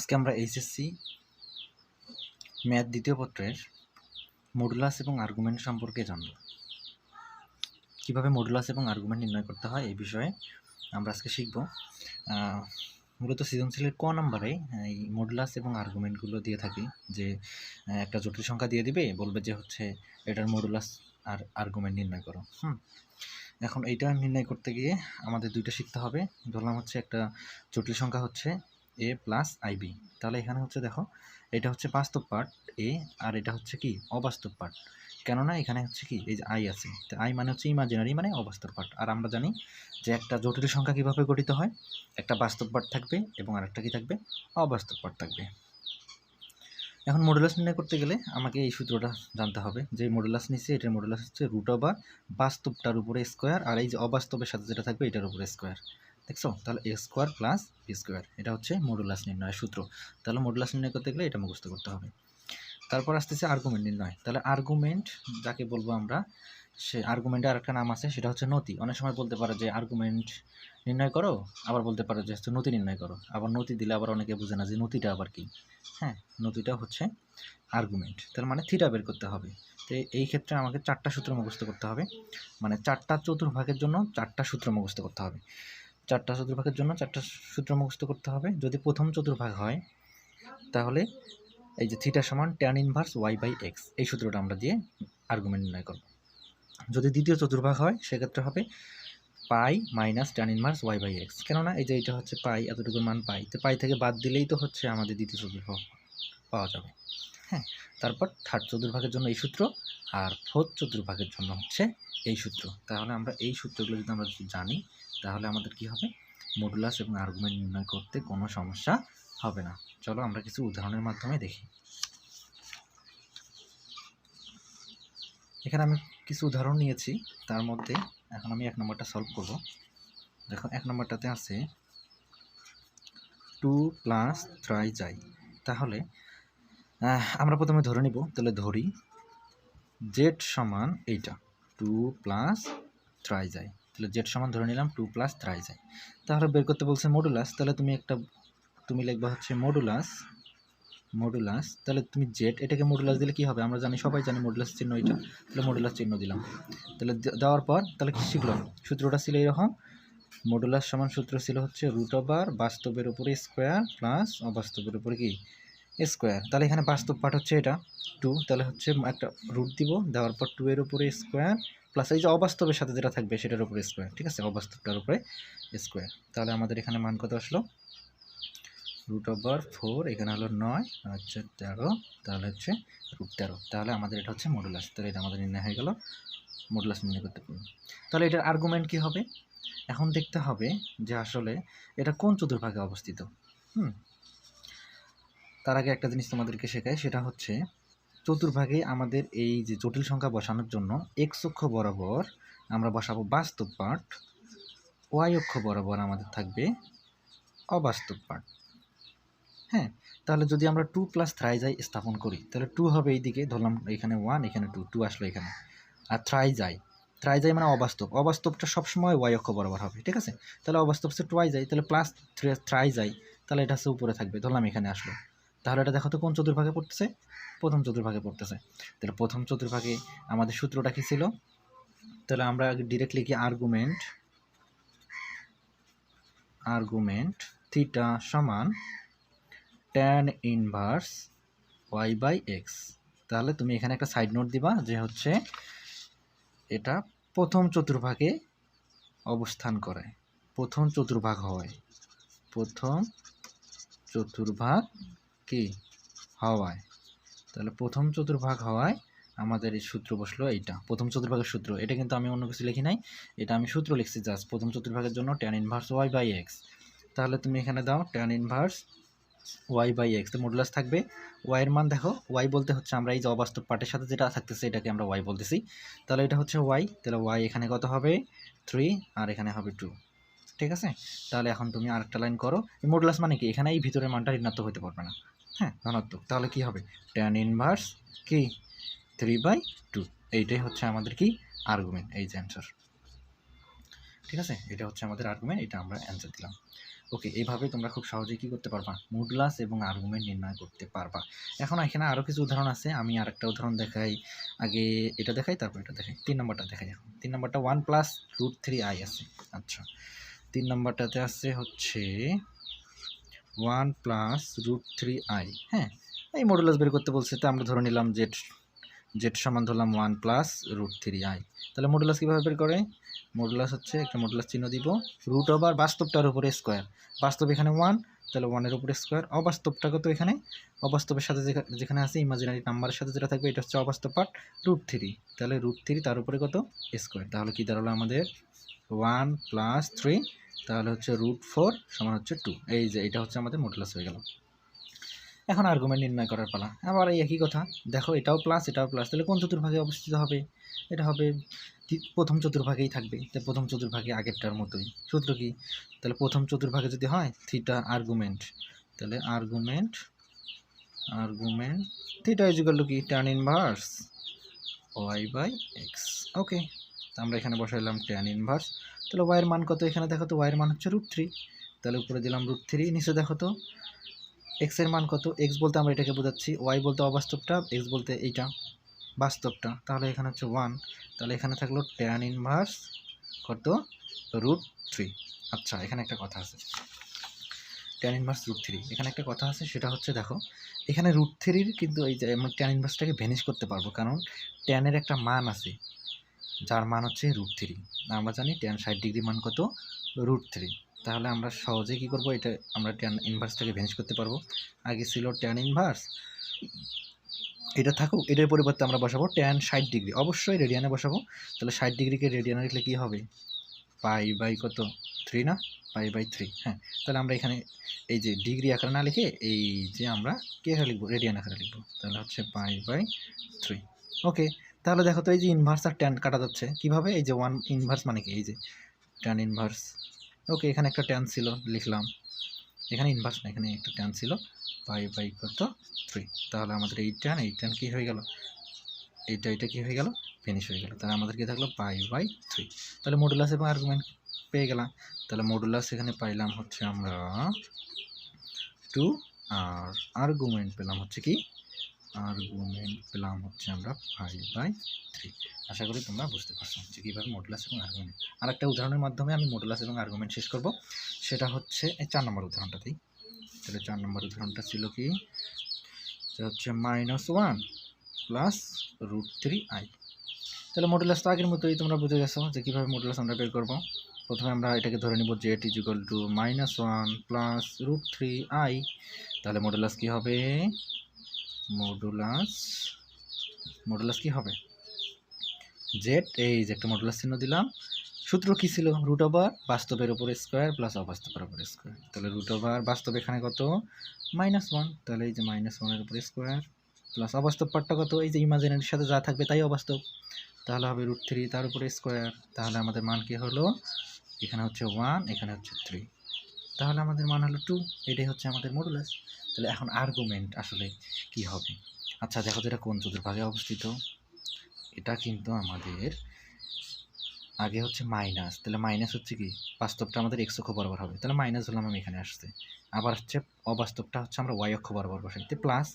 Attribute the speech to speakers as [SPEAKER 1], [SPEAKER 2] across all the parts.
[SPEAKER 1] আজকে আমরা HSC math দ্বিতীয় পত্রের মডুলাস এবং আর্গুমেন্ট সম্পর্কে জানব। কীভাবে মডুলাস এবং আর্গুমেন্ট নির্ণয় করতে হয় এই বিষয়ে আমরা আজকে শিখব। মূলত সৃজনশীলের ক নম্বরে এই মডুলাস এবং আর্গুমেন্টগুলো দিয়ে থাকি, যে একটা জটিল সংখ্যা দিয়ে দিবে, বলবে যে হচ্ছে এটার মডুলাস আর আর্গুমেন্ট নির্ণয় করো। এখন এইটা নির্ণয় করতে গিয়ে আমাদের দুইটা শিখতে হবে। ধরলাম হচ্ছে একটা জটিল সংখ্যা হচ্ছে a প্লাস আইবি, তাহলে এখানে হচ্ছে দেখো এটা হচ্ছে বাস্তব পার্ট এ, আর এটা হচ্ছে কি অবাস্তব পার্ট। কেননা এখানে হচ্ছে কি এই যে আই আছে, তো আই মানে হচ্ছে ইমাজিনারি, মানে অবাস্তব পার্ট। আর আমরা জানি যে একটা জটিল সংখ্যা কীভাবে গঠিত হয়, একটা বাস্তব পার্ট থাকবে এবং আরেকটা কি থাকবে, অবাস্তব পার্ট থাকবে। এখন মডুলাস নির্ণয় করতে গেলে আমাকে এই সূত্রটা জানতে হবে, যে মডুলাস নিচ্ছে, এটার মডুলাস হচ্ছে রুট ওভার বাস্তবটার উপরে স্কোয়ার, আর এই যে অবাস্তবের সাথে যেটা থাকবে এটার উপরে স্কোয়ার। দেখছো, তাহলে এ স্কোয়ার প্লাস বি স্কোয়ার, এটা হচ্ছে মডুলাস নির্ণয়ের সূত্র। তাহলে মডুলাস নির্ণয় করতে গেলে এটা মুখস্থ করতে হবে। তারপর আসতেছে আর্গুমেন্ট নির্ণয়। তাহলে আর্গুমেন্ট যাকে বলবো আমরা, সে আর্গুমেন্টের আরেকটা নাম আছে, সেটা হচ্ছে নতি। অনেক সময় বলতে পারে যে আর্গুমেন্ট নির্ণয় করো, আবার বলতে পারে যে হচ্ছে নতি নির্ণয় করো। আবার নতি দিলে আবার অনেকে বোঝে না যে নতিটা আবার কি। নতিটা হচ্ছে আর্গুমেন্ট, তার মানে থিটা বের করতে হবে। তো এই ক্ষেত্রে আমাকে চারটা সূত্র মুখস্থ করতে হবে, মানে চারটা চতুর্ভাগের জন্য চারটা সূত্র মুখস্থ করতে হবে। চারটা চতুর্ভাগের জন্য চারটা সূত্র মুখস্থ করতে হবে। যদি প্রথম চতুর্ভাগ হয় তাহলে এই যে থিটা সমান tan inverse y by x, এই সূত্রটা আমরা দিয়ে আর্গুমেন্ট নির্ণয় করব। যদি দ্বিতীয় চতুর্ভাগ হয় সেক্ষেত্রে হবে pi minus tan inverse y by x. কেননা এই যে এটা হচ্ছে পাই, এতটুকুর মান পাই, তো পাই থেকে বাদ দিলেই তো হচ্ছে আমাদের দ্বিতীয় চতুর্ভাগ পাওয়া যাবে। তারপর থার্ড চতুর্ভাগের জন্য এই সূত্র, আর ফোর্থ চতুর্ভাগের জন্য হচ্ছে এই সূত্র। তাহলে আমরা এই সূত্রগুলো যদি আমরা জানি তাহলে আমাদের কি হবে, মডুলাস এবং আর্গুমেন্ট নির্ণয় করতে কোনো সমস্যা হবে না। চলো আমরা কিছু উদাহরণের মাধ্যমে দেখি। এখানে আমি কিছু উদাহরণ নিয়েছি, তার মধ্যে এখন আমি এক নম্বরটা সলভ করব। দেখো এক নম্বরটাতে আছে 2 প্লাস 3 যাই। তাহলে আমরা প্রথমে ধরে নিব, তাহলে ধরি জেড সমান এইটা 2 প্লাস 3 যায়। তাহলে জেড সমান ধরে নিলাম 2 প্লাস 3 যায়। তাহলে বের করতে বলছে মডুলাস, তাহলে তুমি লিখবা হচ্ছে মডুলাস। তাহলে তুমি জেড, এটাকে মডুলাস দিলে কি হবে, আমরা জানি, সবাই জানি মডুলাস চিহ্ন এটা, তাহলে মডুলাস চিহ্ন দিলাম। তাহলে দেওয়ার পর তাহলে কি শিখলাম, সূত্রটা ছিল এরকম, মডুলাস সমান সূত্র ছিল হচ্ছে রুট ওভার বাস্তবের উপরে স্কোয়ার প্লাস অবাস্তবের উপরে কি স্কোয়ার। তাহলে এখানে বাস্তব পার্ট হচ্ছে এটা 2, তাহলে হচ্ছে একটা রুট দিব, দেওয়ার পর 2 এর উপরে স্কোয়ার প্লাস এই যে অবাস্তবের সাথে যেটা থাকবে সেটার উপরে স্কোয়ার। ঠিক আছে, অবাস্তবটার উপরে স্কোয়ার। তাহলে আমাদের এখানে মান কত আসলো, রুট ওভার 4, এখানে হলো 9, হচ্ছে 13, তাহলে হচ্ছে রুট 13। তাহলে আমাদের এটা হচ্ছে মডুলাস। তাহলে এটা আমাদের নির্ণয় হয়ে গেল, মডুলাস নির্ণয় করতে পারবো। তাহলে এটার আর্গুমেন্ট কি হবে, এখন দেখতে হবে যে আসলে এটা কোন চতুর্ভাগে অবস্থিত। তার আগে একটা জিনিস তোমাদেরকে শেখাই, সেটা হচ্ছে চতুর্ভাগে আমাদের এই যে জটিল সংখ্যা বসানোর জন্য এক্স অক্ষ বরাবর আমরা বসাবো বাস্তব পার্ট, ওয়াই অক্ষ বরাবর আমাদের থাকবে অবাস্তব পার্ট। তাহলে যদি আমরা 2 প্লাস 3 যাই স্থাপন করি, তাহলে 2 হবে এইদিকে, ধরলাম এখানে 1, এখানে 2 আসলো এখানে, আর 3 যাই মানে অবাস্তবটা সবসময় ওয়াই অক্ষ বরাবর হবে। ঠিক আছে, তাহলে অবাস্তব হচ্ছে 2 যাই, তাহলে প্লাস 3 যাই, তাহলে এটা হচ্ছে উপরে থাকবে, ধরলাম এখানে আসলো। তাহলে এটা দেখো তো কোন চতুর্ভাগে পড়তেছে, প্রথম চতুর্ভাগে পড়তেছে। তাহলে প্রথম চতুর্ভাগে আমাদের সূত্রটা কি ছিল, তাহলে আমরা ডিরেক্টলি কি আর্গুমেন্ট থিটা সমান tan inverse y by x. তাহলে তুমি এখানে একটা সাইড নোট দিবা যে হচ্ছে এটা প্রথম চতুর্ভাগে অবস্থান করে, প্রথম চতুর্ভাগ হয়, প্রথম চতুর্ভাগ কি হওয়ায়। তাহলে প্রথম চতুর্ভাগ হওয়ায় আমাদের এই সূত্র বসলো, এইটা প্রথম চতুর্ভাগের সূত্র। এটা কিন্তু আমি অন্য কিছু লিখি নাই, এটা আমি সূত্র লিখছি জাস্ট প্রথম চতুর্ভাগের জন্য tan inverse y by x. তাহলে তুমি এখানে দাও tan inverse y by x, তো মডুলাস থাকবে ওয়াইয়ের মান। দেখো ওয়াই বলতে হচ্ছে আমরা এই যে অবাস্তব পার্টের সাথে যেটা থাকতেছে এটাকে আমরা ওয়াই বলতেছি, তাহলে এটা হচ্ছে ওয়াই। তাহলে ওয়াই এখানে কত হবে 3, আর এখানে হবে 2। ঠিক আছে, তাহলে এখন তুমি আরেকটা লাইন করো। মডুলাস মানে কি, এখানে এই ভিতরের মানটা ঋণাত্মক হতে পারবে না, ধনাত্মক। তাহলে কি হবে, ট্যান ইনভার্স কি 3/2, এইটাই হচ্ছে আমাদের কি আর্গুমেন্ট, এই যে অ্যান্সার। ঠিক আছে, এটা হচ্ছে আমাদের আর্গুমেন্ট, এটা আমরা অ্যান্সার দিলাম। ওকে, এইভাবে তোমরা খুব সহজেই কী করতে পারবা, মডুলাস এবং আর্গুমেন্ট নির্ণয় করতে পারবা। এখন এখানে আরও কিছু উদাহরণ আছে, আমি আরেকটা উদাহরণ দেখাই। আগে এটা দেখাই, তারপর এটা দেখাই। 3 নম্বরটা দেখাই। এখন 3 নম্বরটা 1 প্লাস √3i আছে। আচ্ছা, 3 নম্বরটাতে আছে হচ্ছে 1 প্লাস √3i। হ্যাঁ, এই মডুলাস বের করতে বলছে, তো আমরা ধরে নিলাম জেড সমান ধরলাম 1 প্লাস √3i। তাহলে মডুলাস কীভাবে বের করে? মডুলাস হচ্ছে একটা মডুলাস চিহ্ন দিব, রুট ওভার বাস্তবটার উপরে স্কোয়ার। বাস্তব এখানে 1, তাহলে 1-এর উপরে স্কোয়ার। অবাস্তবটা কত এখানে? অবাস্তবের সাথে যেখানে আছে ইমাজিনারি নাম্বারের সাথে যেটা থাকবে এটা হচ্ছে অবাস্তব পার্ট, √3। তাহলে √3 তার উপরে কত? স্কোয়ার। তাহলে কি দাঁড়ালো আমাদের 1 প্লাস 3, তাহলে হচ্ছে √4 সমান হচ্ছে 2। এই যে এটা হচ্ছে আমাদের মডুলাস হয়ে গেল। এখন আর্গুমেন্ট নির্ণয় করার পালা। আবার এই একই কথা, দেখো এটাও প্লাস এটাও প্লাস, তাহলে কোন চতুর্ভাগে অবস্থিত হবে? এটা হবে প্রথম চতুর্ভাগেই থাকবে। তাই প্রথম চতুর্ভাগে আগেরটার মতোই। সূত্র কি? তাহলে প্রথম চতুর্ভাগে যদি হয় থিটা আর্গুমেন্ট, তাহলে আর্গুমেন্ট থিটা ইকুয়াল টু কি? tan inverse y/x। ওকে, আমরা এখানে বসাইলাম tan ইনভার্স। তাহলে y এর মান কত? এখানে দেখো তো y এর মান হচ্ছে √3, তাহলে উপরে দিলাম √3, নিচে দেখো তো x এর মান কত? x বলতে আমরা এটাকে বোঝাচ্ছি, y বলতে অবাস্তবটা, x বলতে এইটা বাস্তবটা। তাহলে এখানে হচ্ছে 1, তাহলে এখানে থাকলো tan ইনভার্স কত? √3। আচ্ছা, এখানে একটা কথা আছে, tan ইনভার্স √3, এখানে একটা কথা আছে, সেটা হচ্ছে দেখো এখানে √3-র কিন্তু এই যে আমরা tan ইনভার্সটাকে ভ্যানিশ করতে পারবো, কারণ tan এর একটা মান আছে যার মান হচ্ছে √3। আমরা জানি tan 60 ডিগ্রি মান কত? √3। তাহলে আমরা সহজে কি করব, এটা আমরা tan ইনভার্সটাকে ভ্যানিশ করতে পারবো। আগে ছিল tan ইনভার্স, এটা থাকুক, এটার পরিবর্তে আমরা বসাবো tan 60 ডিগ্রি, অবশ্যই রেডিয়ানে বসাবো। তাহলে 60 ডিগ্রিকে রেডিয়ানে লিখলে কী হবে? পাই কত? 3 না? পাই/3। হ্যাঁ, তাহলে আমরা এখানে এই যে ডিগ্রি আকারে না লিখে এই যে আমরা কী আকারে লিখবো? রেডিয়ান আকারে লিখবো। তাহলে হচ্ছে পাই/3। ওকে, তাহলে দেখো তো এই যে ইনভার্স আর ট্যান কাটা যাচ্ছে কীভাবে? এই যে 1 ইনভার্স মানে কি? এই যে ট্যান ইনভার্স। ওকে, এখানে একটা ট্যান ছিল, লিখলাম। এখানে ইনভার্স না, এখানে একটা ট্যান ছিল, পাই/কত? 3। তাহলে আমাদের এই ট্যান কী হয়ে গেল? এটা কী হয়ে গেল? ফিনিশ হয়ে গেল। তাহলে আমাদের কী থাকলো? পাই/3। তাহলে মডুলাস এবং আর্গুমেন্ট পেয়ে গেলাম। তাহলে মডুলাস এখানে পাইলাম হচ্ছে আমরা 2, আর আর্গুমেন্ট পেলাম হচ্ছে কি? আর্গুমেন্ট পেলাম হচ্ছে আমরা পাই/3। আশা করি তোমরা বুঝতে পারছো যে কীভাবে মডুলাস এবং আর্গুমেন্ট। আরেকটা উদাহরণের মাধ্যমে আমি মডুলাস এবং আর্গুমেন্ট শেষ করব, সেটা হচ্ছে এই 4 নম্বর উদাহরণটাতেই। তাহলে 4 নম্বর উদাহরণটা ছিল কি? সেটা হচ্ছে -1 প্লাস √3i। তাহলে মডুলাস তো আগের মতোই, তোমরা বুঝে গেছো যে কীভাবে মডুলাস আমরা বের করবো। প্রথমে আমরা এটাকে ধরে নিব z = -1 প্লাস √3i। তাহলে মডুলাস কী হবে? মডুলাস কী হবে? z, এই যে একটা মডুলাস চিহ্ন দিলাম। সূত্র কী ছিল? রুট ওভার বাস্তবের উপরে স্কোয়ার প্লাস অবাস্তবের উপরে স্কোয়ার। তাহলে রুট ওভার বাস্তব এখানে কত? -1, তাহলে এই যে -1-এর উপরে স্কোয়ার প্লাস অবাস্তব পার্টটা কত? এই যে ইমাজিনারির সাথে যা থাকবে তাই অবাস্তব, তাহলে হবে √3 তার উপরে স্কোয়ার। তাহলে আমাদের মান কী হলো? এখানে হচ্ছে 1, এখানে হচ্ছে 3, তাহলে আমাদের মান হলো 2। এটাই হচ্ছে আমাদের মডুলাস। তাহলে এখন আর্গুমেন্ট আসলে কি হবে? আচ্ছা, দেখো তো এটা কোন চতুর্ভাগে অবস্থিত? এটা কিন্তু আমাদের আগে হচ্ছে মাইনাস, তাহলে মাইনাস হচ্ছে কি? বাস্তবটা আমাদের x অক্ষ বরাবর হবে, তাহলে মাইনাস ধরলাম আমি এখানে আসছে। আবার হচ্ছে অবাস্তবটা হচ্ছে আমরা y অক্ষ বরাবর বসাইতে প্লাস,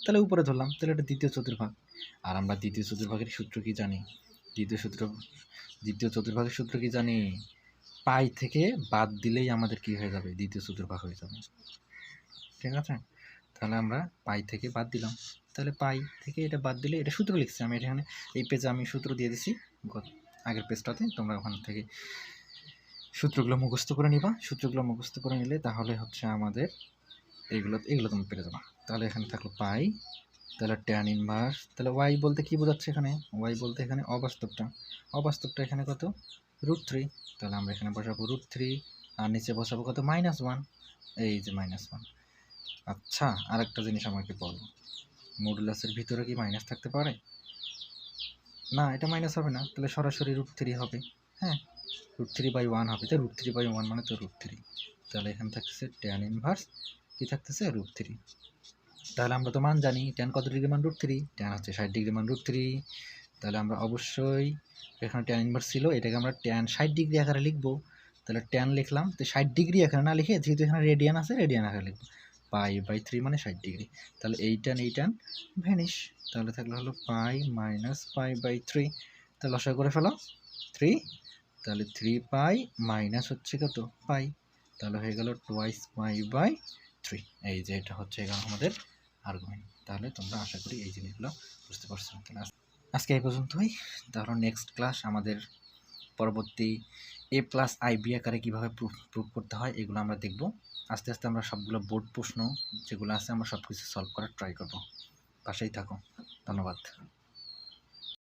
[SPEAKER 1] তাহলে উপরে ধরলাম, তাহলে এটা দ্বিতীয় চতুর্ভাগ। আর আমরা দ্বিতীয় চতুর্ভাগের সূত্র কি জানি? দ্বিতীয় চতুর্ভাগের সূত্র কি জানি? পাই থেকে বাদ দিলেই আমাদের কি হয়ে যাবে? দ্বিতীয় চতুর্ভাগ হয়ে যাবে। ঠিক আছে, তাহলে আমরা পাই থেকে বাদ দিলাম, তাহলে পাই থেকে এটা বাদ দিলে, এটা সূত্র লিখছি আমি এখানে, এই পেজে আমি সূত্র দিয়ে দিছি আগের পেজটাতে, তোমরা ওখান থেকে সূত্রগুলো মুখস্থ করে নিবা। সূত্রগুলো মুখস্থ করে নিলে তাহলে হচ্ছে আমাদের এগুলো তোমরা পেরে যাবা। তাহলে এখানে থাকলো পাই, তাহলে ট্যান ইনভার্স, তাহলে ওয়াই বলতে কি বোঝাচ্ছে এখানে? ওয়াই বলতে এখানে অবাস্তবটা এখানে কত? √3। তাহলে আমরা এখানে বসাবো √3, আর নিচে বসাবো কত? -1, এই যে -1। আচ্ছা, আরেকটা জিনিস আমাকে বলো, মডুলাসের ভিতরে কি মাইনাস থাকতে পারে? না, এটা মাইনাস হবে না, তাহলে সরাসরি √3 হবে। হ্যাঁ, √3/1 হবে, তো √3/1 মানে তো √3। তাহলে এখানে থাকতেছে ট্যান ইনভার্স কি থাকতেছে? √3। তাহলে আমরা তো মান জানি, ট্যান কত ডিগ্রি মান? √3, ট্যান হচ্ছে 60 ডিগ্রি মান √3। তাহলে আমরা অবশ্যই, এখানে ট্যান ইনভার্স ছিল, এটাকে আমরা ট্যান 60 ডিগ্রি আকারে লিখবো। তাহলে ট্যান লিখলাম, তো 60 ডিগ্রি এখানে না লিখে যেহেতু এখানে রেডিয়ান আছে রেডিয়ান আকারে লিখবো, π/3 মানে 60 ডিগ্রি। তাহলে এই টান ভ্যানিশ, তাহলে থাকলে হলো পাই মাইনাস π/3। তাহলে লসাগু করে ফেলো 3, তাহলে 3π মাইনাস হচ্ছে কত পাই, তাহলে হয়ে গেল টোয়াইস π/3। এই যে এটা হচ্ছে এখানে আমাদের আর্গুমেন্ট। তাহলে তোমরা আশা করি এই জিনিসগুলো বুঝতে পারছো। তাহলে আজকে এই পর্যন্তই। তাহলে নেক্সট ক্লাস আমাদের পরবর্তী a+ib আকারে কীভাবে প্রুফ করতে হয় এগুলো আমরা দেখব। আস্তে আস্তে আমরা সবগুলো বোর্ড প্রশ্ন যেগুলো আছে আমরা সব কিছু সলভ করার ট্রাই করব। পাশেই থাকো, ধন্যবাদ।